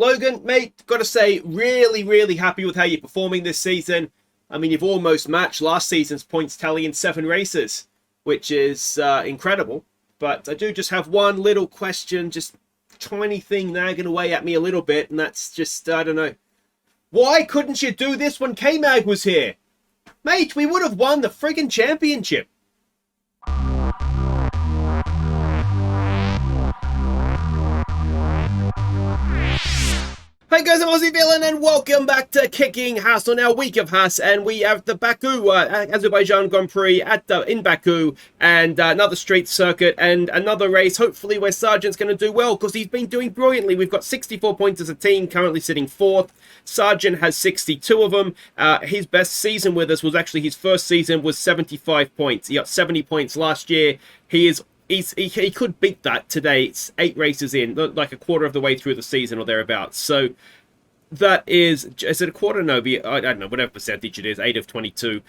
Logan, mate, got to say, really happy with how you're performing this season. I mean, you've almost matched last season's points tally in 7 races, which is incredible. But I do just have one little question, just tiny thing nagging away at me a little bit, and that's just, I don't know. Why couldn't you do this when K-Mag was here? Mate, we would have won the friggin' championship. Hey guys, I'm Aussie Villain and welcome back to Kicking Haas on our week of Haas, and we have the Baku, Azerbaijan Grand Prix in Baku, and another street circuit and another race, hopefully where Sargeant's going to do well, because he's been doing brilliantly. We've got 64 points as a team, currently sitting 4th. Sargeant has 62 of them. His best season with us was actually his first season was 75 points. He got 70 points last year. He could beat that today. It's 8 races in, like a quarter of the way through the season or thereabouts. So that is it a quarter? No, I don't know, whatever percentage it is, 8 of 22.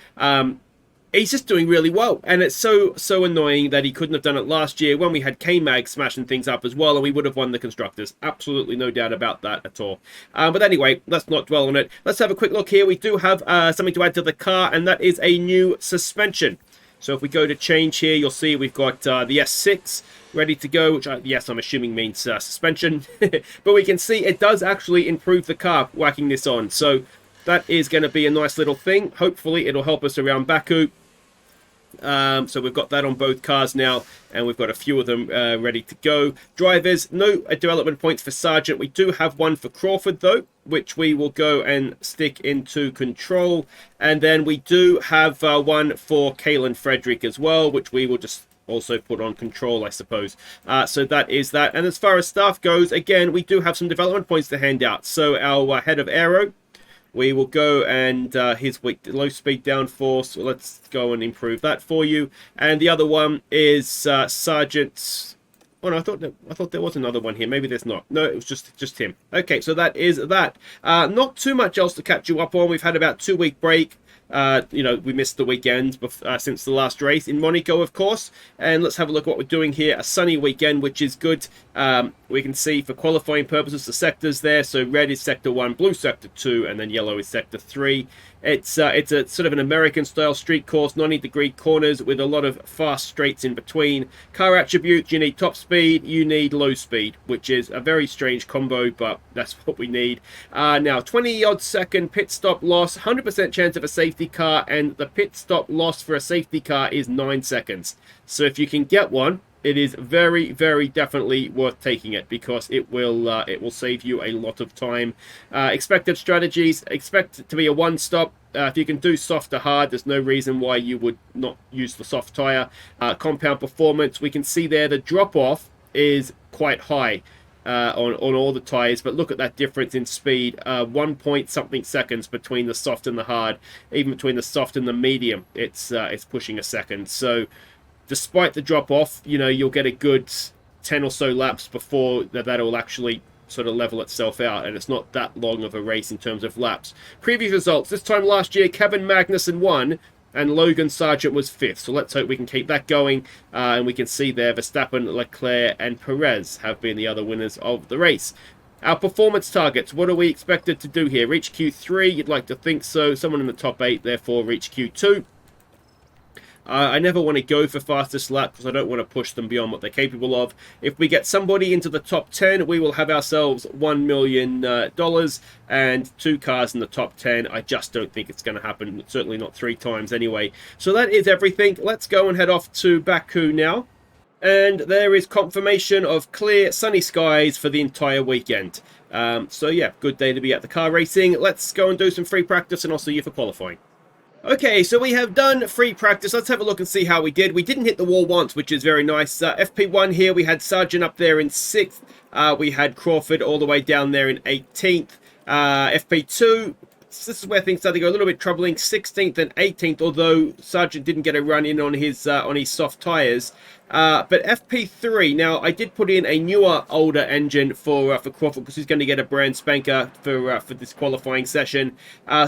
He's just doing really well, and it's so annoying that he couldn't have done it last year when we had K-Mag smashing things up as well, and we would have won the constructors. Absolutely no doubt about that at all. But anyway, let's not dwell on it. Let's have a quick look here. We do have something to add to the car, and that is a new suspension. So if we go to change here, you'll see we've got the S6 ready to go, which, yes, I'm assuming means suspension. But we can see it does actually improve the car whacking this on. So that is going to be a nice little thing. Hopefully it'll help us around Baku. So we've got that on both cars now, and we've got a few of them ready to go. Drivers, no development points for Sargeant. We do have one for Crawford though, which we will go and stick into control, and then we do have one for Kalen Frederick as well, which we will just also put on control, I suppose. So that is that. And as far as staff goes, again, we do have some development points to hand out. So our head of aero, we will go and his low speed downforce. So let's go and improve that for you. And the other one is Sargeant's. Oh no, I thought there was another one here. Maybe there's not. No, it was just him. Okay, so that is that. Not too much else to catch you up on. We've had about 2-week break. We missed the weekend since the last race in Monaco, of course. And let's have a look at what we're doing here. A sunny weekend, which is good. We can see for qualifying purposes the sectors there. So red is sector 1, blue sector 2, and then yellow is sector 3. It's a sort of an American-style street course, 90-degree corners with a lot of fast straights in between. Car attributes, you need top speed, you need low speed, which is a very strange combo, but that's what we need. Now, 20-odd second pit stop loss, 100% chance of a safety car, and the pit stop loss for a safety car is 9 seconds. So if you can get one, it is very definitely worth taking it, because it will save you a lot of time. Expected strategies, expect it to be a one-stop. If you can do soft to hard, there's no reason why you would not use the soft tire. Compound performance, we can see there the drop-off is quite high on all the tires, but look at that difference in speed. 1 point something seconds between the soft and the hard. Even between the soft and the medium, it's pushing a second. So despite the drop-off, you'll get a good 10 or so laps before that'll actually sort of level itself out, and it's not that long of a race in terms of laps. Previous results, this time last year, Kevin Magnussen won, and Logan Sargeant was 5th. So let's hope we can keep that going, and we can see there Verstappen, Leclerc, and Perez have been the other winners of the race. Our performance targets, what are we expected to do here? Reach Q3, you'd like to think so. Someone in the top 8, therefore reach Q2. I never want to go for fastest lap because I don't want to push them beyond what they're capable of. If we get somebody into the top 10, we will have ourselves $1 million and 2 cars in the top 10. I just don't think it's going to happen, certainly not 3 times anyway. So that is everything. Let's go and head off to Baku now. And there is confirmation of clear sunny skies for the entire weekend. So yeah, good day to be at the car racing. Let's go and do some free practice, and I'll see you for qualifying. Okay, so we have done free practice. Let's have a look and see how we did. We didn't hit the wall once, which is very nice. FP1 here, we had Sargeant up there in 6th. We had Crawford all the way down there in 18th. FP2, this is where things start to go a little bit troubling. 16th and 18th, although Sargeant didn't get a run in on his soft tyres. But FP3, now I did put in a newer, older engine for Crawford because he's going to get a brand spanker for this qualifying session.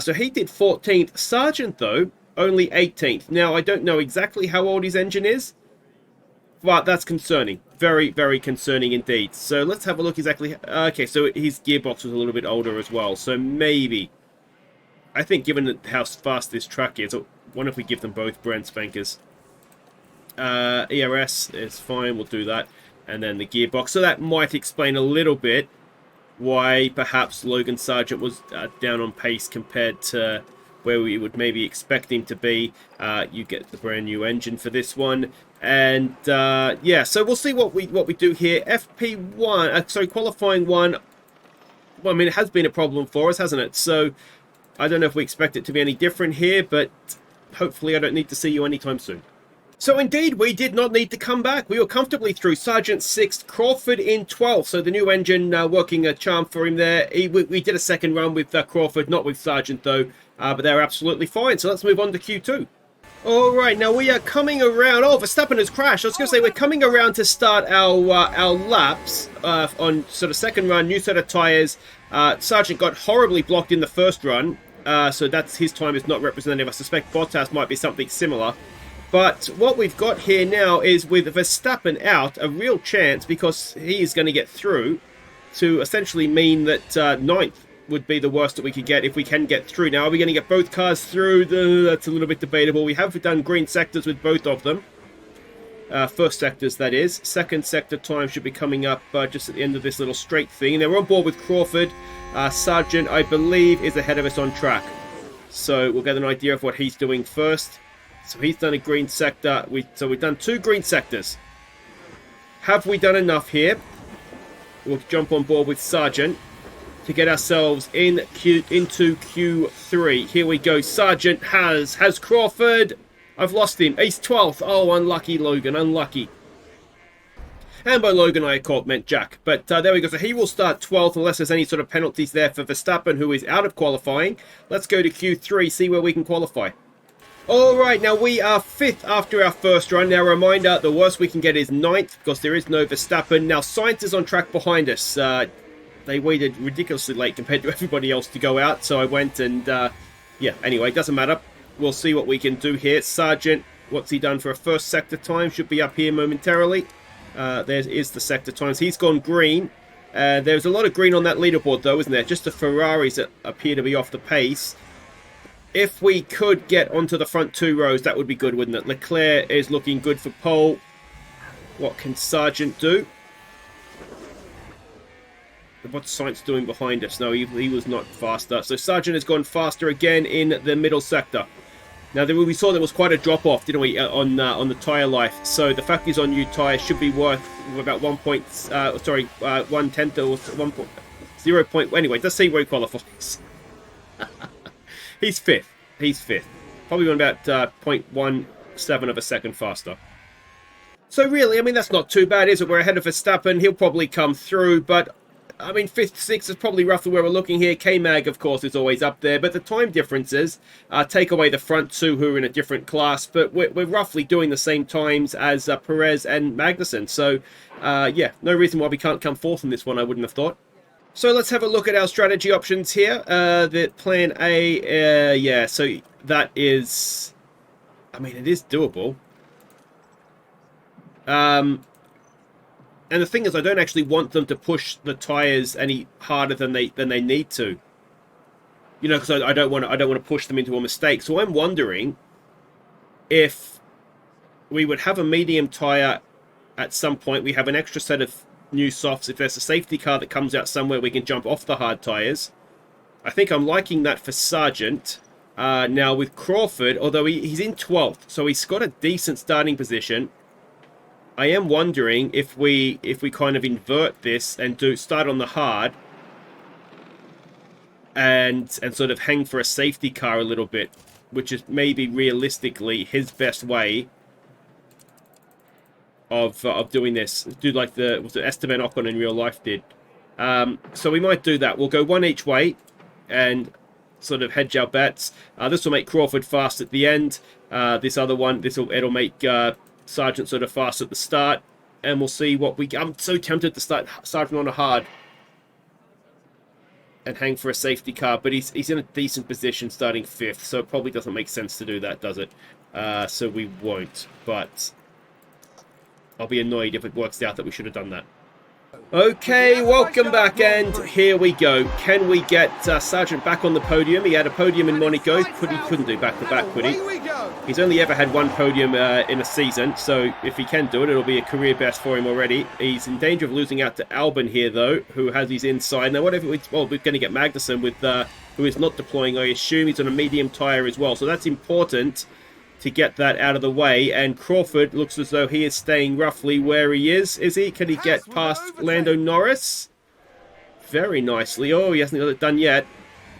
So he did 14th. Sargeant, though, only 18th. Now, I don't know exactly how old his engine is. but that's concerning. Very, very concerning indeed. So let's have a look exactly. Okay, so his gearbox was a little bit older as well. So maybe, I think given how fast this track is, I wonder if we give them both brand spankers. ERS is fine, we'll do that. And then the gearbox. So that might explain a little bit why perhaps Logan Sargeant was down on pace compared to where we would maybe expect him to be. You get the brand new engine for this one. And yeah, so we'll see what we do here. FP1, sorry, qualifying one. Well, I mean, it has been a problem for us, hasn't it? So I don't know if we expect it to be any different here, but hopefully I don't need to see you anytime soon. So indeed, we did not need to come back. We were comfortably through. Sargeant 6th, Crawford in 12th. So the new engine working a charm for him there. We did a second run with Crawford, not with Sargeant though, but they're absolutely fine. So let's move on to Q2. All right, now we are coming around. Oh, Verstappen has crashed. I was going to say we're coming around to start our laps on sort of second run, new set of tyres. Sargeant got horribly blocked in the first run, so that's his time is not representative. I suspect Bottas might be something similar. But what we've got here now is with Verstappen out, a real chance, because he is going to get through, to essentially mean that 9th would be the worst that we could get if we can get through. Now, are we going to get both cars through? That's a little bit debatable. We have done green sectors with both of them. First sectors, that is. Second sector time should be coming up just at the end of this little straight thing. Now, we're on board with Crawford. Sargeant, I believe, is ahead of us on track. So we'll get an idea of what he's doing first. So he's done a green sector. So we've done 2 green sectors. Have we done enough here? We'll jump on board with Sargeant to get ourselves into Q3. Here we go. Sargeant has Crawford. I've lost him. He's 12th. Oh, unlucky Logan. Unlucky. And by Logan, I meant Jack. But there we go. So he will start 12th unless there's any sort of penalties there for Verstappen, who is out of qualifying. Let's go to Q3, see where we can qualify. Alright, now we are 5th after our first run. Now, reminder, the worst we can get is 9th because there is no Verstappen. Now, Sainz is on track behind us. They waited ridiculously late compared to everybody else to go out. So I went and, yeah, anyway, doesn't matter. We'll see what we can do here. Sargeant, what's he done for a first sector time? Should be up here momentarily. There is the sector times. He's gone green. There's a lot of green on that leaderboard, though, isn't there? Just the Ferraris that appear to be off the pace. If we could get onto the front 2 rows, that would be good, wouldn't it? Leclerc is looking good for pole. What can Sargeant do? What's Sainz doing behind us? No, he was not faster. So Sargeant has gone faster again in the middle sector. Now, we saw there was quite a drop-off, didn't we, on the tyre life. So the fact he's on new tyres should be worth about 1/10 or 0. Anyway, let's see where he qualifies. He's 5th. He's 5th. Probably went about 0.17 of a second faster. So really, I mean, that's not too bad, is it? We're ahead of Verstappen. He'll probably come through, but I mean, 5th, 6th is probably roughly where we're looking here. K-Mag, of course, is always up there, but the time differences take away the front 2 who are in a different class, but we're roughly doing the same times as Perez and Magnussen. So, yeah, no reason why we can't come 4th in this one, I wouldn't have thought. So let's have a look at our strategy options here. The plan A, yeah, so that is, I mean, it is doable. And the thing is, I don't actually want them to push the tires any harder than they need to. You know, because I don't want to push them into a mistake. So I'm wondering if we would have a medium tire at some point. We have an extra set of new softs. If there's a safety car that comes out somewhere, we can jump off the hard tires. I think I'm liking that for Sargeant. Now with Crawford, although he's in 12th, so he's got a decent starting position. I am wondering if we kind of invert this and start on the hard and sort of hang for a safety car a little bit, which is maybe realistically his best way of doing this. Do like what Esteban Ocon in real life did. So we might do that. We'll go one each way and sort of hedge our bets. This will make Crawford fast at the end. This other one, it'll make Sargeant sort of fast at the start, and we'll see what we. I'm so tempted to start Sargeant on a hard and hang for a safety car, but he's in a decent position starting 5th, so it probably doesn't make sense to do that, does it? So we won't. But I'll be annoyed if it works out that we should have done that. Okay, welcome back, and here we go. Can we get Sargeant back on the podium? He had a podium in Monaco. He couldn't do back-to-back, could he? He's only ever had one podium in a season, so if he can do it, it'll be a career best for him already. He's in danger of losing out to Albon here, though, who has his inside. Now, whatever, well, we're going to get Magnussen with who is not deploying. I assume he's on a medium tyre as well, so that's important to get that out of the way. And Crawford looks as though he is staying roughly where he is he? Can he get past Lando Norris? Very nicely. Oh, he hasn't got it done yet.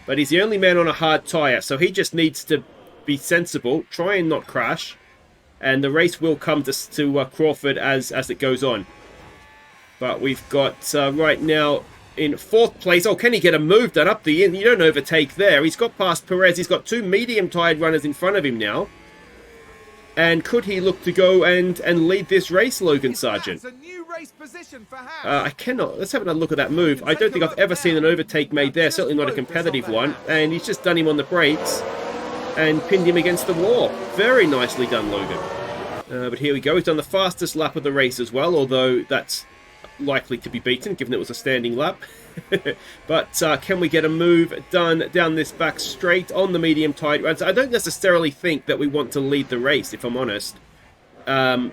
But he's the only man on a hard tyre, so he just needs to be sensible, try and not crash, and the race will come to Crawford as it goes on. But we've got right now in 4th place. Oh, can he get a move done up the in? You don't overtake there. He's got past Perez. He's got 2 medium-tired runners in front of him now. And could he look to go and lead this race, Logan Sargeant? I cannot. Let's have another look at that move. I don't think I've ever seen an overtake made there. Certainly not a competitive one. And he's just done him on the brakes and pinned him against the wall. Very nicely done, Logan. But here we go. He's done the fastest lap of the race as well, although that's likely to be beaten, given it was a standing lap. But can we get a move done down this back straight on the medium tide runs? I don't necessarily think that we want to lead the race, if I'm honest. Although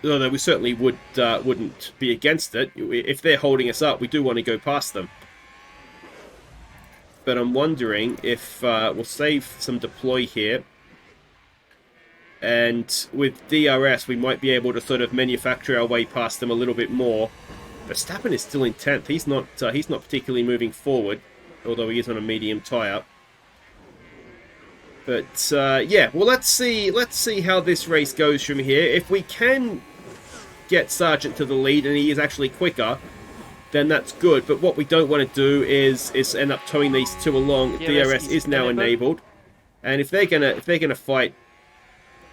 we certainly wouldn't be against it. If they're holding us up, we do want to go past them. But I'm wondering if we'll save some deploy here. And with DRS, we might be able to sort of manufacture our way past them a little bit more. Verstappen is still in 10th. He's not particularly moving forward, although he is on a medium tyre. But yeah, well, let's see how this race goes from here. If we can get Sargeant to the lead and he is actually quicker, then that's good. But what we don't want to do is end up towing these two along. DRS is now enabled, and if they're gonna fight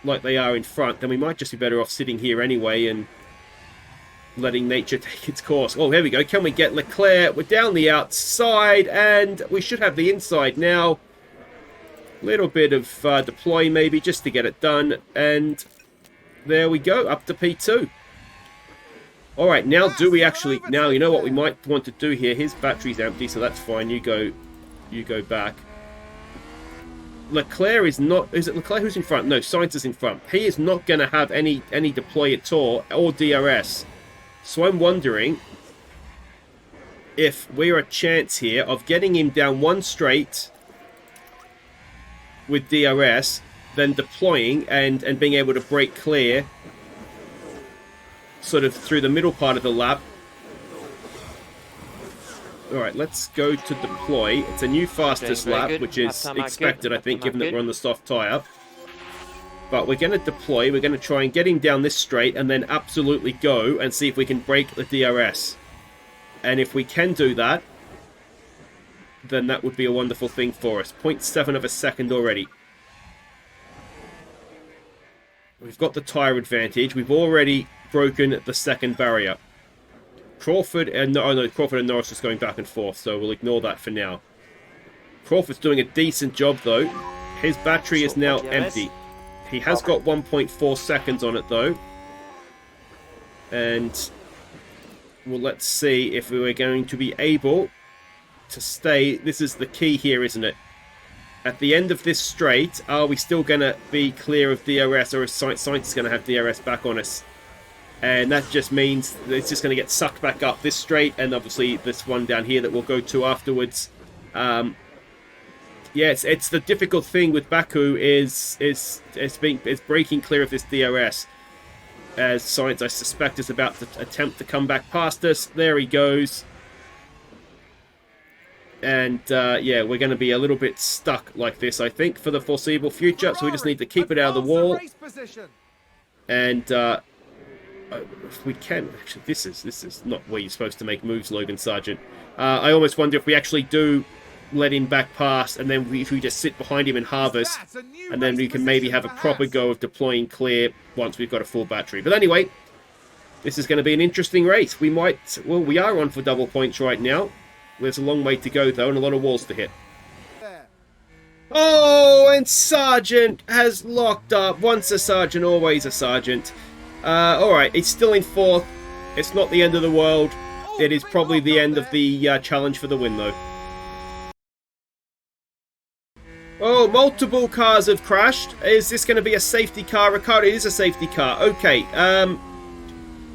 like they are in front, then we might just be better off sitting here anyway and letting nature take its course. Oh, here we go. Can we get Leclerc? We're down the outside, and we should have the inside now. Little bit of deploy maybe just to get it done, and there we go, up to P2. All right, now do we actually? Now you know what we might want to do here. His battery's empty, so that's fine. You go back. Leclerc is not. Is it Leclerc who's in front? No, Sainz is in front. He is not going to have any deploy at all or DRS. So I'm wondering if we're a chance here of getting him down one straight with DRS, then deploying and being able to break clear sort of through the middle part of the lap. Alright, let's go to deploy. It's a new fastest lap, which is expected, I think, given that we're on the soft tyre. But we're going to deploy, we're going to try and get him down this straight and then absolutely go and see if we can break the DRS. And if we can do that, then that would be a wonderful thing for us. 0.7 of a second already. We've got the tyre advantage. We've already broken the second barrier. Crawford and Crawford and Norris is going back and forth, so we'll ignore that for now. Crawford's doing a decent job though. His battery is now empty. He has got 1.4 seconds on it though. And well, let's see if we're going to be able to stay. This is the key here, isn't it? At the end of this straight, are we still going to be clear of DRS, or is Sainz going to have DRS back on us? And that just means that it's just going to get sucked back up this straight, and obviously this one down here that we'll go to afterwards. Yes, it's the difficult thing with Baku is breaking clear of this DRS. As Sainz, I suspect, is about to attempt to come back past us. There he goes. And yeah, we're going to be a little bit stuck like this, I think, for the foreseeable future. So we just need to keep it out of the wall. And if we can, actually, this is not where you're supposed to make moves, Logan Sargeant. I almost wonder if we actually do let him back past, and then if we just sit behind him and harvest, and then we can maybe have a proper go of deploying clear once we've got a full battery. But anyway, this is going to be an interesting race. We are on for double points right now. There's a long way to go though, and a lot of walls to hit. Oh, and Sargeant has locked up. Once a Sargeant, always a Sargeant. Alright, it's still in 4th. It's not the end of the world. It is probably the end of the challenge for the win, though. Oh, multiple cars have crashed. Is this going to be a safety car? Ricardo, it is a safety car. Okay.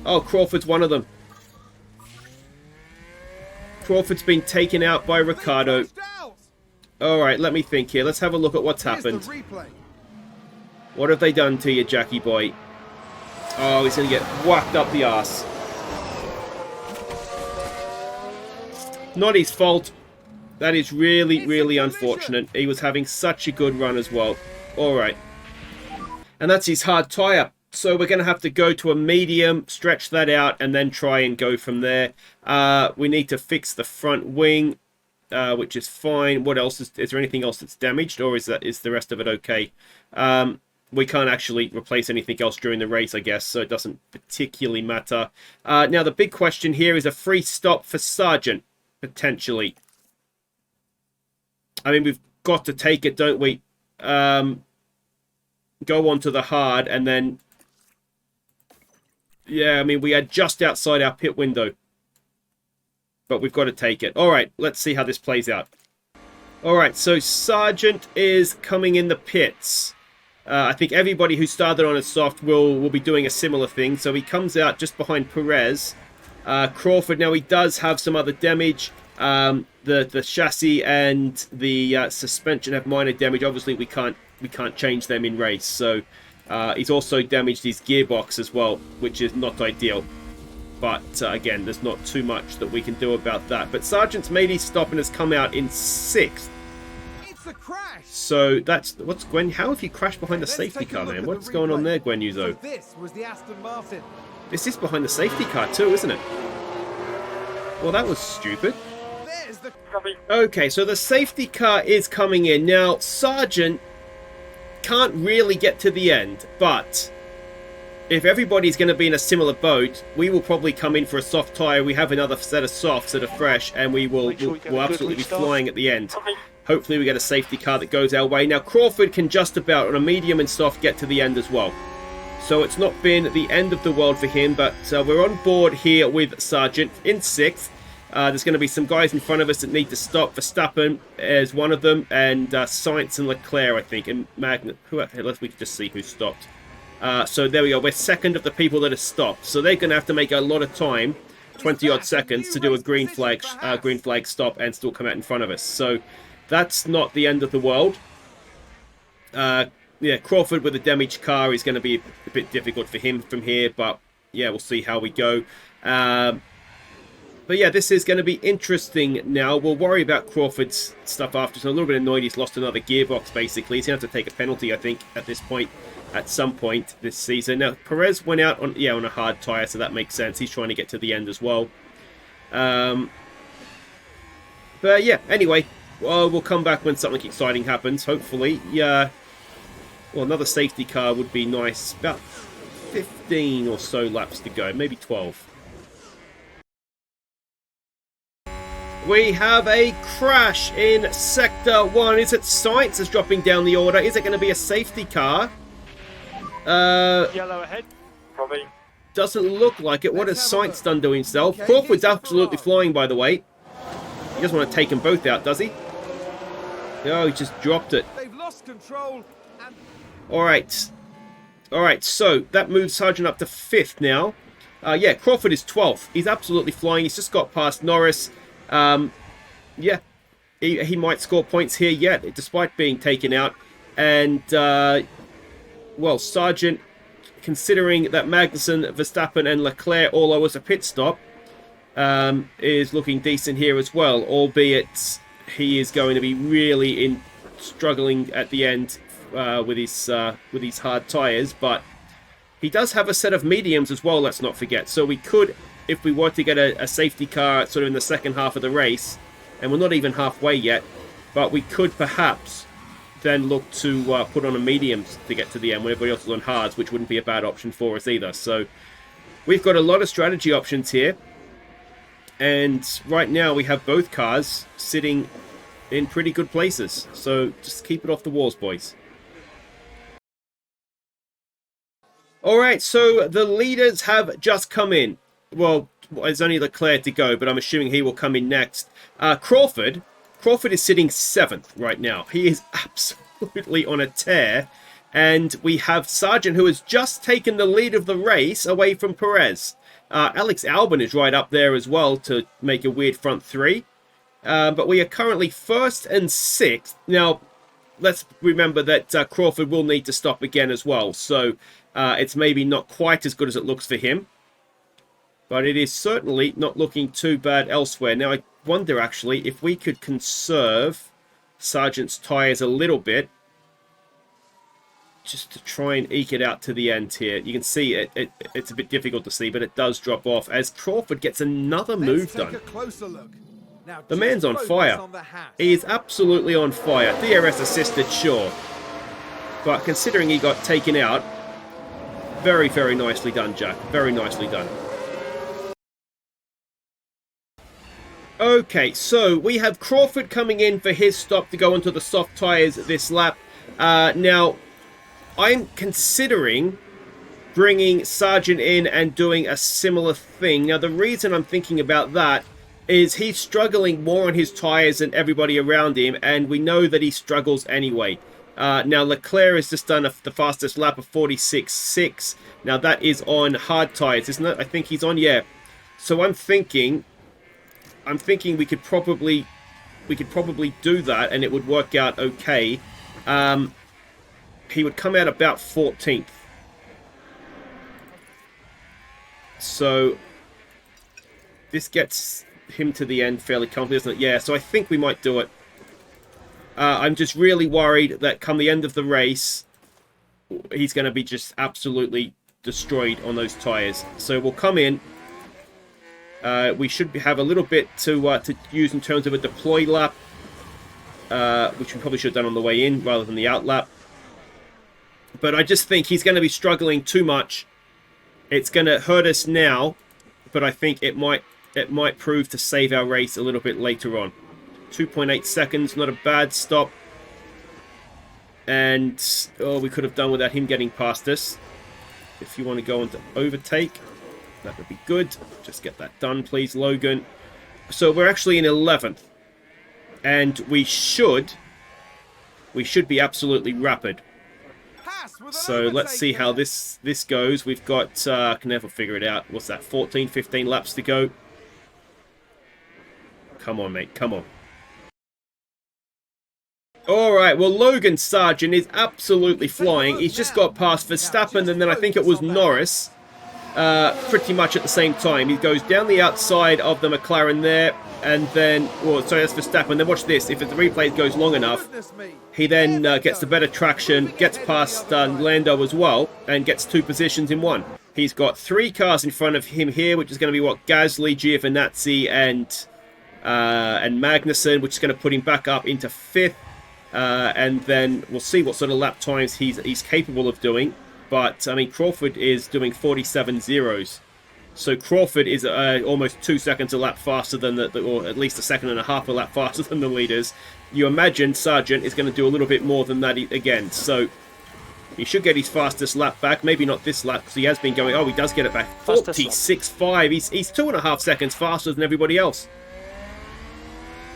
Oh, Crawford's one of them. Crawford's been taken out by Ricardo. Alright, let me think here. Let's have a look at what's happened. What have they done to you, Jackie boy? Oh, he's going to get whacked up the arse. Not his fault. That is really, really unfortunate. He was having such a good run as well. Alright. And that's his hard tyre. So we're going to have to go to a medium, stretch that out, and then try and go from there. We need to fix the front wing, which is fine. What else? Is there anything else that's damaged, or is the rest of it okay? We can't actually replace anything else during the race, I guess, so it doesn't particularly matter. Now, the big question here is a free stop for Sargeant, potentially. I mean, we've got to take it, don't we? Go on to the hard, and then... Yeah, I mean, we are just outside our pit window. But we've got to take it. Alright, let's see how this plays out. Alright, so Sargeant is coming in the pits. I think everybody who started on a soft will be doing a similar thing. So he comes out just behind Perez. Crawford, now he does have some other damage. The chassis and the suspension have minor damage. Obviously, we can't change them in race. So he's also damaged his gearbox as well, which is not ideal. But again, there's not too much that we can do about that. But Sargeant's made his stop and has come out in 6th. Crash. So that's what's Gwen. How have you crashed behind the safety car, man? What's going on there, Gwen Yuzo? So this was the Aston Martin. This is behind the safety car too, isn't it? Well, that was stupid. There's the... Okay, so the safety car is coming in now. Sargeant can't really get to the end, but if everybody's going to be in a similar boat, we will probably come in for a soft tyre. We have another set of softs that are fresh, and we'll absolutely be flying at the end. Hopefully we get a safety car that goes our way. Now, Crawford can just about, on a medium and soft, get to the end as well. So it's not been the end of the world for him, but we're on board here with Sargeant in 6th. There's going to be some guys in front of us that need to stop. Verstappen is one of them, and Sainz and Leclerc, I think, and Magna. We can just see who stopped. So there we go. We're second of the people that have stopped. So they're going to have to make a lot of time, 20-odd seconds, to do a green flag stop and still come out in front of us. So that's not the end of the world. Yeah, Crawford with a damaged car is going to be a bit difficult for him from here, but yeah, we'll see how we go. But yeah, this is going to be interesting now. We'll worry about Crawford's stuff after. So a little bit annoyed he's lost another gearbox, basically. He's going to have to take a penalty, I think, at this point, at some point this season. Now, Perez went out on a hard tyre, so that makes sense. He's trying to get to the end as well. But yeah, anyway, we'll come back when something exciting happens, hopefully. Yeah. Well, another safety car would be nice. About 15 or so laps to go, maybe 12. We have a crash in Sector 1. Is it Sainz is dropping down the order? Is it going to be a safety car? Yellow ahead, probably. Doesn't look like it. What has Sainz done to himself? Crawford's absolutely flying, by the way. He doesn't want to take them both out, does he? Oh, he just dropped it. They've lost control. And... Alright. Alright, so that moves Sargeant up to 5th now. Yeah, Crawford is 12th. He's absolutely flying. He's just got past Norris. Yeah, he might score points here yet, despite being taken out. And, well, Sargeant, considering that Magnussen, Verstappen and Leclerc all owe us a pit stop, is looking decent here as well, albeit he is going to be really struggling at the end with his hard tyres, but he does have a set of mediums as well, let's not forget. So we could, if we were to get a safety car sort of in the second half of the race, and we're not even halfway yet, but we could perhaps then look to put on a mediums to get to the end when everybody else is on hards, which wouldn't be a bad option for us either. So we've got a lot of strategy options here, and right now we have both cars sitting in pretty good places. So just keep it off the walls, boys. All right, so the leaders have just come in. Well, there's only Leclerc to go, but I'm assuming he will come in next. Crawford is sitting 7th right now. He is absolutely on a tear. And we have Sargeant, who has just taken the lead of the race away from Perez. Alex Albon is right up there as well to make a weird front three. But we are currently 1st and 6th. Now, let's remember that Crawford will need to stop again as well. So it's maybe not quite as good as it looks for him. But it is certainly not looking too bad elsewhere. Now, I wonder, actually, if we could conserve Sargeant's tyres a little bit. Just to try and eke it out to the end here. You can see it's a bit difficult to see, but it does drop off as Crawford gets another move done. Now, the man's on fire. He is absolutely on fire. DRS assisted, sure. But considering he got taken out, very, very nicely done, Jack. Very nicely done. Okay, so we have Crawford coming in for his stop to go onto the soft tyres this lap. Now, I'm considering bringing Sargeant in and doing a similar thing. Now, the reason I'm thinking about that is he's struggling more on his tyres than everybody around him, and we know that he struggles anyway. Now, Leclerc has just done the fastest lap of 46.6. Now, that is on hard tyres, isn't it? I think he's on, yeah. So I'm thinking we could probably do that, and it would work out okay. He would come out about 14th. So this gets him to the end fairly comfortably, doesn't it? Yeah, so I think we might do it. I'm just really worried that come the end of the race, he's going to be just absolutely destroyed on those tyres. So we'll come in. We should have a little bit to use in terms of a deploy lap, which we probably should have done on the way in rather than the out lap. But I just think he's going to be struggling too much. It's going to hurt us now, but I think it might prove to save our race a little bit later on. 2.8 seconds, not a bad stop. And we could have done without him getting past us. If you want to go on to overtake, that would be good. Just get that done, please, Logan. So we're actually in 11th. And we should be absolutely rapid. So let's see how this goes. We've got, can never figure it out. What's that, 14, 15 laps to go? Come on, mate, come on. All right, well, Logan Sargeant is absolutely flying. He's just got past Verstappen, and then I think it was Norris, pretty much at the same time. He goes down the outside of the McLaren there, and then, well, sorry, that's Verstappen. Then watch this. If the replay goes long enough, he then gets the better traction, gets past Lando as well, and gets 2 positions in 1. He's got 3 cars in front of him here, which is going to be, what, Gasly, Giovinazzi, and Magnussen, which is going to put him back up into 5th. And then we'll see what sort of lap times he's capable of doing. But, I mean, Crawford is doing 47 zeros. So Crawford is almost 2 seconds a lap faster than or at least a second and a half a lap faster than the leaders. You imagine Sargeant is going to do a little bit more than that again. So he should get his fastest lap back. Maybe not this lap, because he has been going... Oh, he does get it back. 46.5. He's 2.5 seconds faster than everybody else.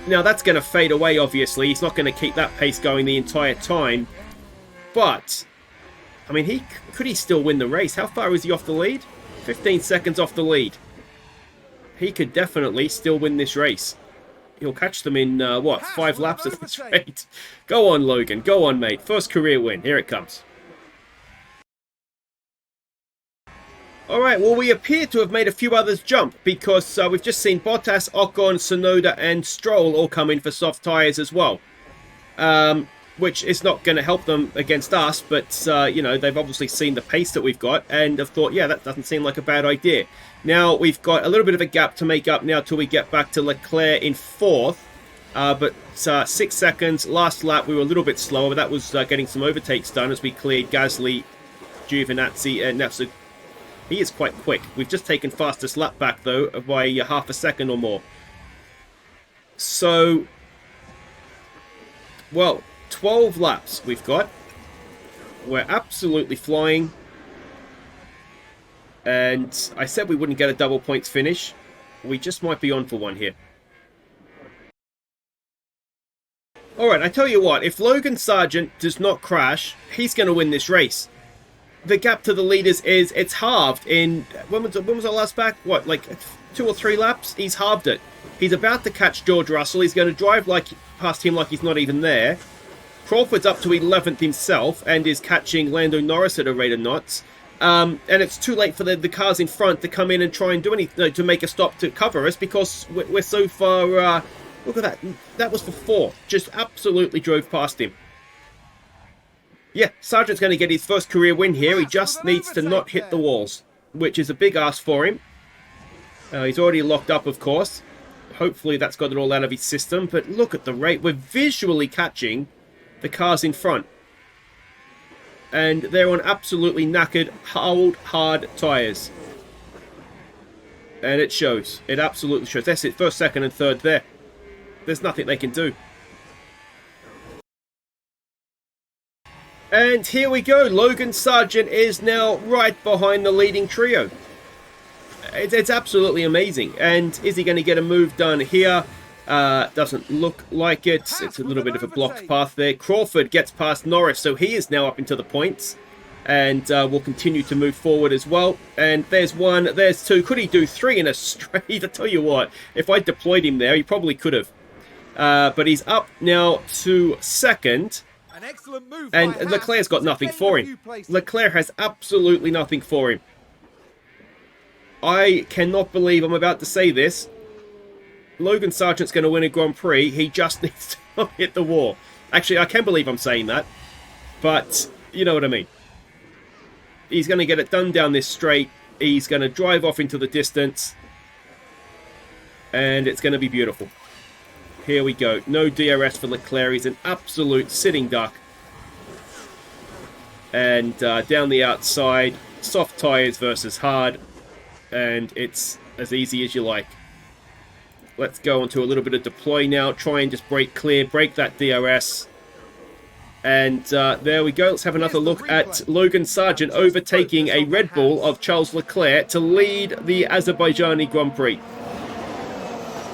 Now, that's going to fade away, obviously. He's not going to keep that pace going the entire time. But, I mean, could he still win the race? How far is he off the lead? 15 seconds off the lead. He could definitely still win this race. He'll catch them in, what, 5 laps at this rate. Go on, Logan. Go on, mate. First career win. Here it comes. Alright, well, we appear to have made a few others jump, because we've just seen Bottas, Ocon, Tsunoda, and Stroll all come in for soft tyres as well. Which is not going to help them against us, but, you know, they've obviously seen the pace that we've got, and have thought, yeah, that doesn't seem like a bad idea. Now, we've got a little bit of a gap to make up now till we get back to Leclerc in 4th. But 6 seconds, last lap, we were a little bit slower, but that was getting some overtakes done as we cleared Gasly, Giovinazzi, and Nafsu. He is quite quick. We've just taken fastest lap back, though, by half a second or more. So, well, 12 laps we've got. We're absolutely flying. And I said we wouldn't get a double points finish. We just might be on for one here. Alright, I tell you what, if Logan Sargeant does not crash, he's going to win this race. The gap to the leaders it's halved in, when was our last back? What, like 2 or 3 laps? He's halved it. He's about to catch George Russell. He's going to drive past him like he's not even there. Crawford's up to 11th himself and is catching Lando Norris at a rate of knots. And it's too late for the cars in front to come in and try and do anything, to make a stop to cover us, because we're so far... look at that. That was for 4th. Just absolutely drove past him. Yeah, Sargeant's going to get his first career win here. He just needs to not hit the walls, which is a big ask for him. He's already locked up, of course. Hopefully that's got it all out of his system. But look at the rate. We're visually catching the cars in front. And they're on absolutely knackered, old, hard tyres. And it shows. It absolutely shows. That's it. First, second, and third there. There's nothing they can do. And here we go. Logan Sargeant is now right behind the leading trio. It's absolutely amazing. And is he going to get a move done here? Doesn't look like it. It's a little bit of a blocked path there. Crawford gets past Norris, so he is now up into the points. And will continue to move forward as well. And there's 1, there's 2. Could he do 3 in a straight? I tell you what, if I deployed him there, he probably could have. But he's up now to 2nd. An excellent move and by Leclerc's got Haas nothing to for gain a him. few places. Leclerc has absolutely nothing for him. I cannot believe I'm about to say this. Logan Sargeant's going to win a Grand Prix. He just needs to not hit the wall. Actually, I can't believe I'm saying that. But, you know what I mean. He's going to get it done down this straight. He's going to drive off into the distance. And it's going to be beautiful. Here we go. No DRS for Leclerc. He's an absolute sitting duck. And down the outside, soft tyres versus hard. And it's as easy as you like. Let's go on to a little bit of deploy now. Try and just break clear. Break that DRS. And there we go. Let's have another look at Logan Sargeant overtaking a Red Bull of Charles Leclerc to lead the Azerbaijan Grand Prix.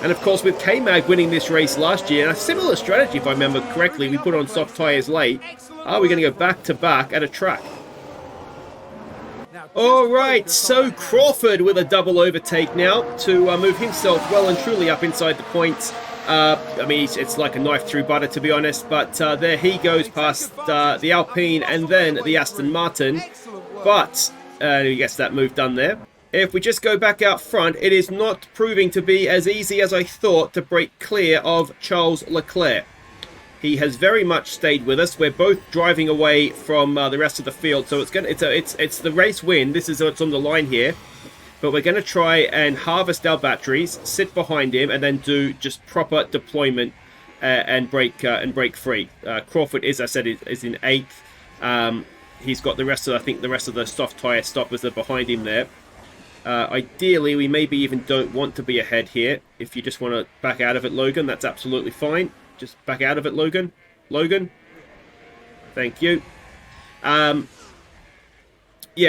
And of course, with K-Mag winning this race last year, and a similar strategy, if I remember correctly, we put on soft tyres late. Are we going to go back-to-back at a track? Alright, so Crawford with a double overtake now to move himself well and truly up inside the points. I mean, it's like a knife through butter, to be honest, but there he goes past the Alpine and then the Aston Martin. But he gets that move done there. If we just go back out front, it is not proving to be as easy as I thought to break clear of Charles Leclerc. He has very much stayed with us. We're both driving away from the rest of the field, so it's the race win. This is what's on the line here. But we're going to try and harvest our batteries, sit behind him, and then do just proper deployment and break free. Crawford, as I said, is in 8th. He's got the rest of, I think, the rest of the soft tyre stoppers are behind him there. Ideally, we maybe even don't want to be ahead here. If you just want to back out of it, Logan, that's absolutely fine. Just back out of it, Logan. Logan. Thank you. Yeah,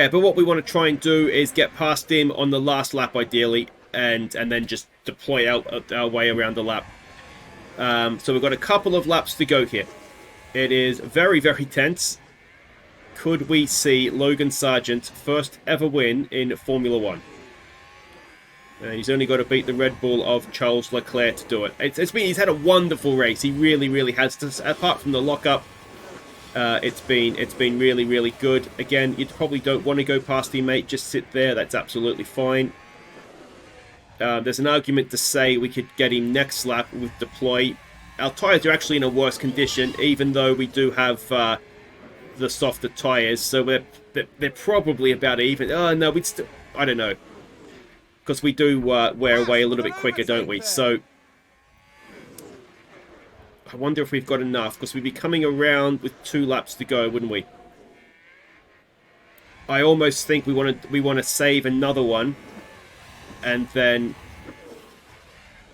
but what we want to try and do is get past him on the last lap, ideally, and then just deploy out our way around the lap. So we've got a couple of laps to go here. It is very, very tense. Could we see Logan Sargeant's first ever win in Formula 1? He's only got to beat the Red Bull of Charles Leclerc to do it. He's had a wonderful race. He really, really has. Apart from the lockup, it's been really, really good. Again, you probably don't want to go past him, mate. Just sit there. That's absolutely fine. There's an argument to say we could get him next lap with deploy. Our tyres are actually in a worse condition, even though we do have the softer tyres. So they're probably about even. Oh no, we'd still. I don't know. Because we do wear away a little bit quicker, don't we? So I wonder if we've got enough, because we'd be coming around with 2 laps to go, wouldn't we? I almost think we want to save another one, and then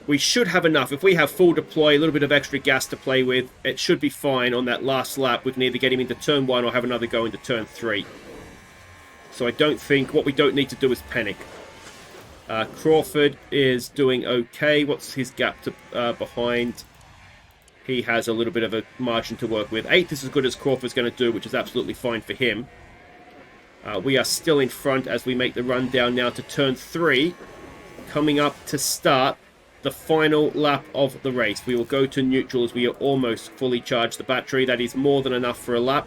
we should have enough. If we have full deploy, a little bit of extra gas to play with, it should be fine on that last lap. We can either get him into turn 1 or have another go into turn 3. So I don't think... What we don't need to do is panic. Crawford is doing okay. What's his gap to behind? He has a little bit of a margin to work with. 8th is as good as Crawford's going to do, which is absolutely fine for him. We are still in front as we make the run down now to turn 3. Coming up to start the final lap of the race. We will go to neutral as we are almost fully charged the battery. That is more than enough for a lap.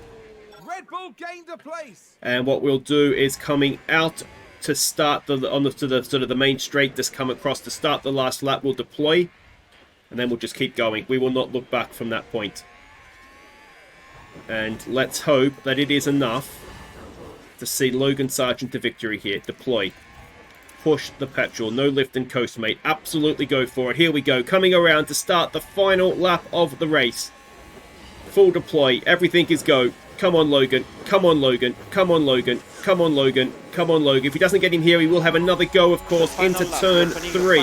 Red Bull gained a place. And what we'll do is coming out to start to the sort of the main straight, just come across to start the last lap. We'll deploy, and then we'll just keep going. We will not look back from that point. And let's hope that it is enough to see Logan Sargeant to victory here. Deploy. Push the petrol. No lift and coast, mate. Absolutely go for it. Here we go. Coming around to start the final lap of the race. Full deploy. Everything is go. Come on, Logan. Come on, Logan. Come on, Logan. Come on, Logan. Come on, Logan. If he doesn't get him here, he will have another go, of course, into turn 3.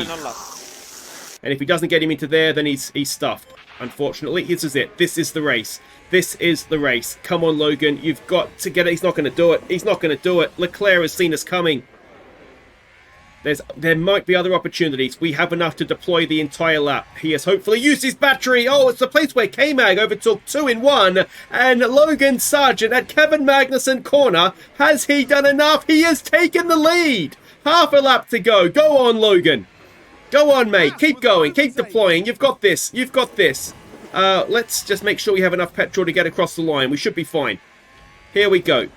And if he doesn't get him into there, then he's stuffed. Unfortunately, this is it. This is the race. This is the race. Come on, Logan. You've got to get it. He's not going to do it. He's not going to do it. Leclerc has seen us coming. There might be other opportunities. We have enough to deploy the entire lap. He has hopefully used his battery. Oh, it's the place where K-Mag overtook 2 in 1. And Logan Sargeant at Kevin Magnussen corner. Has he done enough? He has taken the lead. Half a lap to go. Go on, Logan. Go on, mate. Keep going. Keep deploying. You've got this. You've got this. Let's just make sure we have enough petrol to get across the line. We should be fine. Here we go.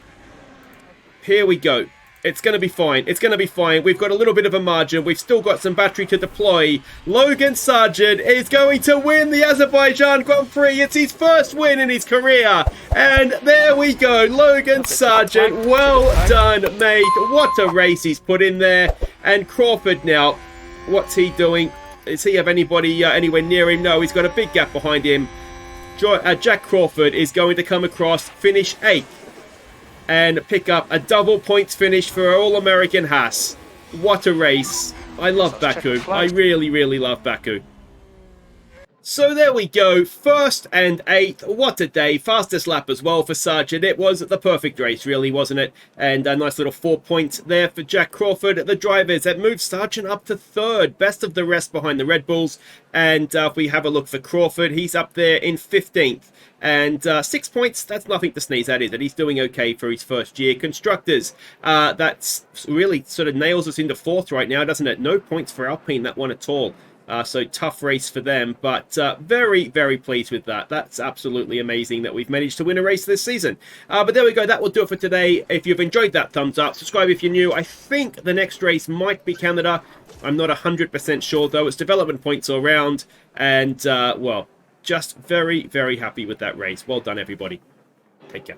Here we go. It's going to be fine. It's going to be fine. We've got a little bit of a margin. We've still got some battery to deploy. Logan Sargeant is going to win the Azerbaijan Grand Prix. It's his first win in his career. And there we go. Logan Sargeant. Well done, mate. What a race he's put in there. And Crawford now. What's he doing? Does he have anybody anywhere near him? No, he's got a big gap behind him. Jack Crawford is going to come across, finish 8th. And pick up a double points finish for All-American Haas. What a race. I love Baku. I really, really love Baku. So there we go. 1st and 8th. What a day. Fastest lap as well for Sargeant. It was the perfect race, really, wasn't it? And a nice little 4 points there for Jack Crawford. The drivers that moved Sargeant up to 3rd. Best of the rest behind the Red Bulls. And if we have a look for Crawford, he's up there in 15th. And 6 points, that's nothing to sneeze at, is it? He's doing okay for his first year. Constructors, that's really sort of nails us into 4th right now, doesn't it? No points for Alpine, that one at all. So tough race for them, but very, very pleased with that. That's absolutely amazing that we've managed to win a race this season. But there we go. That will do it for today. If you've enjoyed that, thumbs up. Subscribe if you're new. I think the next race might be Canada. I'm not 100% sure, though. It's development points all around. And, well, just very, very happy with that race. Well done, everybody. Take care.